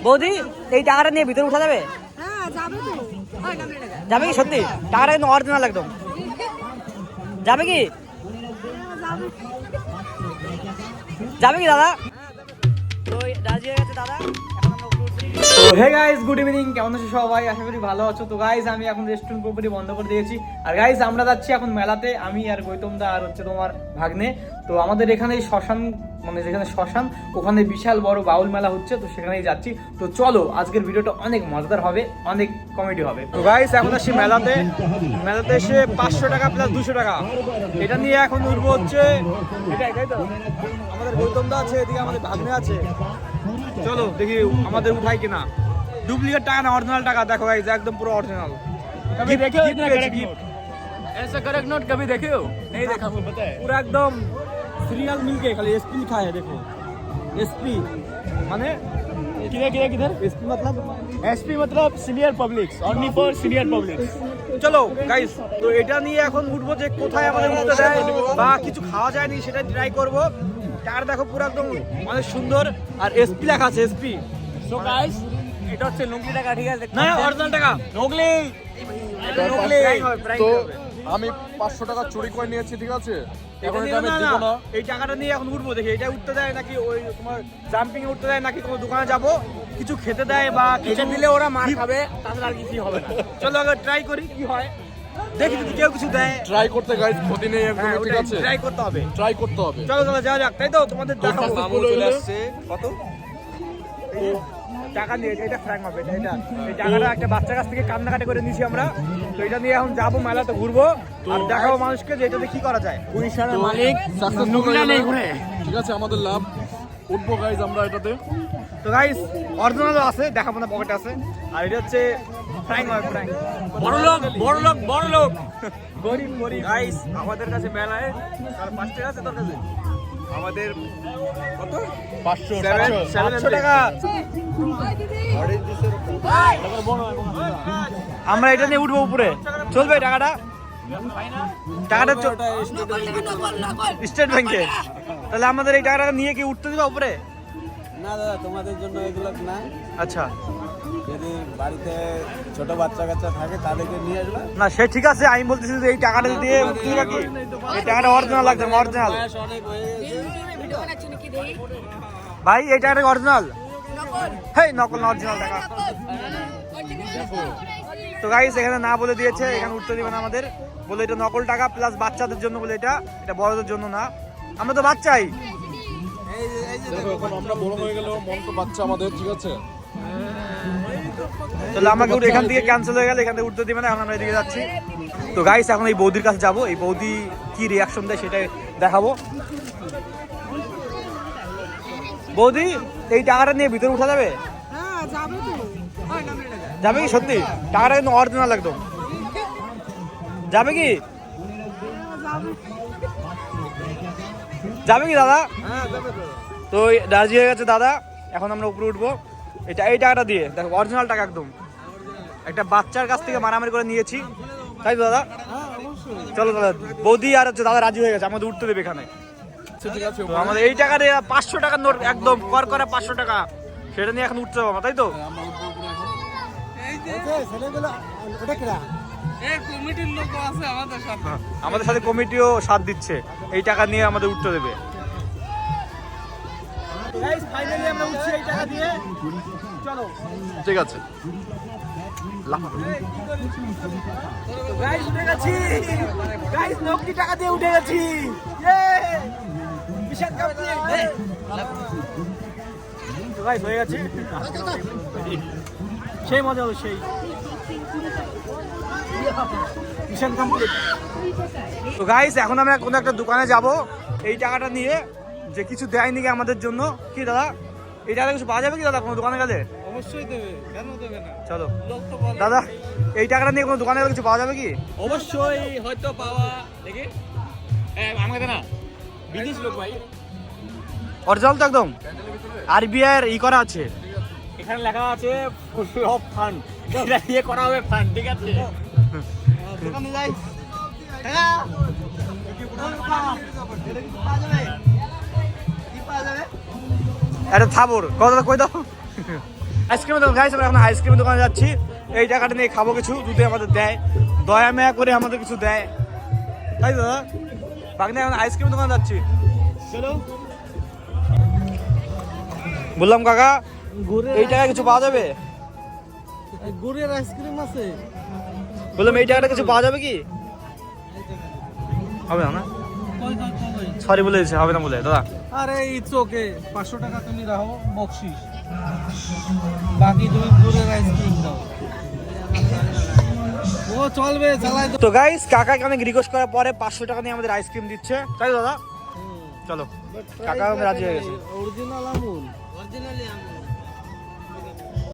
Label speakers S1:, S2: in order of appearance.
S1: বৌদি এই টাকাটা নিয়ে ভিতরে উঠা যাবে? যাবে কি সত্যি? টাকাটা কিন্তু অরিজিনাল একদম। যাবে কি? যাবে কি দাদা? তো রাজি হয়ে গেছে দাদা। তো হে গাইস, গুড ইভিনিং। কেমন আছো সবাই? আশা করি ভালো আছো। তো গাইস আমি এখন রেস্টুরেন্ট পুরোপুরি বন্ধ করে দিয়েছি। আর গাইস আমরা যাচ্ছি এখন মেলাতে, আমি আর গৌতম দা আর হচ্ছে তোমার ভাগ্নে। তো আমাদের এখানে শ্মশান, মানে যেখানে শ্মশান ওখানে বিশাল বড় বাউল মেলা হচ্ছে, তো সেখানেই যাচ্ছি। তো চলো আজকের ভিডিওটা অনেক মজাদার হবে, অনেক কমেডি হবে। তো গাইস এখন আসছি মেলাতে। মেলাতে এসে 500 টাকা প্লাস 200 টাকা এটা নিয়ে এখন উঠবো হচ্ছে এটাই, তাই তো? আমাদের গৌতম দা আছে, এদিকে আমাদের ভাগ্নে আছে। চলো দেখি আমাদের উঠাই কিনা। डुप्लीकेट टाका ना ओरिजिनल टाका। देखो गाइस एकदम पूरा ओरिजिनल। कभी देखे हो इतना करेक्ट नोट? ऐसा करेक्ट नोट कभी देखे हो? नहीं देखा, मुझे पता है। पूरा एकदम सीरियल मिलके खाली एसपी लिखा है, देखो एसपी माने किधर एसपी मतलब एसपी मतलब senior public, only for senior public. চলো গাইস, তো এটা নিয়ে এখন উঠবো যে কোথায় আমাদের উঠতে দেয় বা কিছু খাওয়া যায়নি সেটা ট্রাই করব। টার দেখো পুরো একদম অনেক সুন্দর, আর এসপি লেখা আছে এসপি। সো গাইস এটা হচ্ছে লুঙ্গি টাকা, ঠিক আছে না? অরিজিনাল টাকা নকলি।
S2: তো আমি 500 টাকা চুরি করে নিয়েছি, ঠিক আছে? এখন এটা আমি দিব না।
S1: এই টাকাটা নিয়ে এখন উঠবো, দেখি এটা উঠতে দেয় নাকি ওই তোমার জাম্পিং এ উঠতে দেয় নাকি কোনো দোকানে যাবো কিছু খেতে দেয় বা কিছু দিলে ওরা মার খাবে, তাছাড়া আর কিছুই হবে না। চলো আগে ট্রাই করি কি হয়, দেখি যদি কেউ কিছু দেয়।
S2: ট্রাই করতে গাইস ক্ষতি নেই একদম, ঠিক আছে?
S1: ট্রাই করতে হবে,
S2: ট্রাই করতে হবে।
S1: চলো চলো যাওয়া যাক, তাই তো? তোমাদের দেখাবো।
S2: চলে আসছে
S1: কত টাকা নিয়ে এটা ফ্র্যাঙ্ক হবে এটা। এই টাকাটা একটা বাচ্চার কাছ থেকে কান্নাকাটি করে নিয়েছি আমরা। তো এটা নিয়ে এখন যাবো মেলাতে, ঘুরবো আর দেখাবো মানুষকে যে এটাতে কি করা যায়। পুলিশের মালিক নুকলা নেই ঘুরে,
S2: ঠিক আছে? আমাদের লাভ। উঠবো গাইস আমরা এটাতে।
S1: তো গাইস অরিজিনাল আছে, দেখাবো না, পকেটে আছে। আর এটা হচ্ছে ফ্র্যাঙ্ক হবে, ফ্র্যাঙ্ক। বড় লোক গরিব গাইস আমাদের কাছে মেলায় আর 5 টাকা আছে তোর কাছে। আমাদের কত? 700 টাকা। আমরা এটা নিয়ে উঠবো উপরে, চলবে টাকাটা? স্টেট ব্যাংকে। তাহলে আমাদের এই টাকাটা নিয়ে কি উঠতে দিবা উপরে?
S3: না দাদা, তোমাদের জন্য এগুলো না।
S1: আচ্ছা,
S3: যদি বাড়িতে ছোট বাচ্চা কাচ্চা থাকে তাদেরকে নিয়ে আসবে।
S1: না সে ঠিক আছে, আমি বলতেছি যে এই টাকাটা দিয়ে উঠতে দিবা কি? এই টাকাটা অরিজিনাল লাগছে, অরিজিনাল
S3: অনেক হয়ে গেছে।
S1: ভাই। এই টাকাটা অরিজিনাল? হেই নকল না, অরিজিনাল টাকা। তো গাইস এখানে না বলে দিয়েছে, এখানে উঠতে দিবে না আমাদের, বলে এটা নকল টাকা প্লাস বাচ্চাদের জন্য, বলে এটা বড়দের জন্য না। আমরা তো বাচ্চাই।
S2: দেখো এখন আমরা বড় হয়ে গেল, মন তো বাচ্চা আমাদের, ঠিক আছে?
S1: তাহলে আমাকে এখান থেকে ক্যান্সেল হয়ে গেল, এখান থেকে উঠতে দিবে না। এখন আমরা এদিকে যাচ্ছি। তো গাইস এখন এই বৌদির কাছে যাবো, এই বৌদি কি রিয়াকশন দেয় সেটাই দেখাবো। বৌদি এই টাকাটা নিয়ে ভিতরে উঠা যাবে? যাবে কি সত্যি? টাকাটা কিন্তু অরিজিনাল একদম। যাবে কি? যাবে কি দাদা? তো রাজি হয়ে গেছে দাদা। এখন আমরা উপরে উঠবো। এই টাকাটা দিয়ে দেখো, অরিজিনাল টাকা একদম। একটা বাচ্চার কাছ থেকে মারামারি করে নিয়েছি, তাই তো দাদা? চলো দাদা, বৌদি আর হচ্ছে দাদা রাজি হয়ে গেছে, আমাদের উঠতে দেবে এখানে।
S2: ঠিক আছে,
S1: আমাদের এই টাকা দিয়ে 500 টাকার নোট, একদম করা 500 টাকা, সেটা নিয়ে এখন উঠতে হবে, তাই তো? আমাদের সাথে কমিটিও সাথ দিচ্ছে, এই টাকা নিয়ে আমাদের উঠতে দেবে।
S2: ঠিক আছে।
S1: টাকা দিয়ে উঠে গেছি, হয়ে গেছে সেই মজা হবে, সেই মিশন কমপ্লিট। তো গাইস এখন আমরা কোনো একটা দোকানে যাব এই টাকাটা নিয়ে, যে কিছু দেয়নি কি আমাদের জন্য। কি দাদা এই টাকাটা কিছু পাওয়া যাবে কি দাদা কোনো দোকানে গেলে?
S3: অবশ্যই দেবে, কেন দেবে না?
S1: চলো দাদা, এই টাকাটা নিয়ে কোনো দোকানে গেলে কিছু পাওয়া যাবে কি?
S3: অবশ্যই হয়তো পাওয়া। দেখি আমাকে না, বিদেশ লোক ভাই,
S1: অরিজিনাল তো একদম। আরবিআই এর ই করা আছে,
S3: এখানে লেখা আছে ফুল অফ ফান্ড, এটা দিয়ে করা হবে ফান্ড, ঠিক আছে? দোকানে যাই,
S1: এটা থাবর কথা কই দাও। আইসক্রিমের দোকান গাইস, আমরা এখন আইসক্রিমের দোকানে যাচ্ছি। এই টাকাটা নিয়ে খাবো কিছু, যদি আমাদের দেয়, দয়া মায়া করে আমাদের কিছু দেয়, তাই তো দাদা? বাগনে এখন আইসক্রিমের দোকানে যাচ্ছি।
S3: চলো
S1: বললাম কাকা, এই টাকায় কিছু পাওয়া যাবে?
S3: গুড়ের আইসক্রিম আছে।
S1: বললাম এই টাকাটা কিছু পাওয়া যাবে কি? হবে না? সরি বলে দিচ্ছে, হবে না বলে দাদা।
S3: আরে ইটস ওকে, 500 টাকা তুমি রাখো বকশিস, বাকি তুমি গুড়ের আইসক্রিম দাও। ও চলবে, চালাই
S1: তো গাইস, কাকাকে অনেক রিকোয়েস্ট করার পরে 500 টাকা নিয়ে আমাদের আইসক্রিম দিচ্ছে, তাই তো দাদা? চলো, কাকা রাজি হয়ে গেছে।
S3: Original Amul, originally Amul.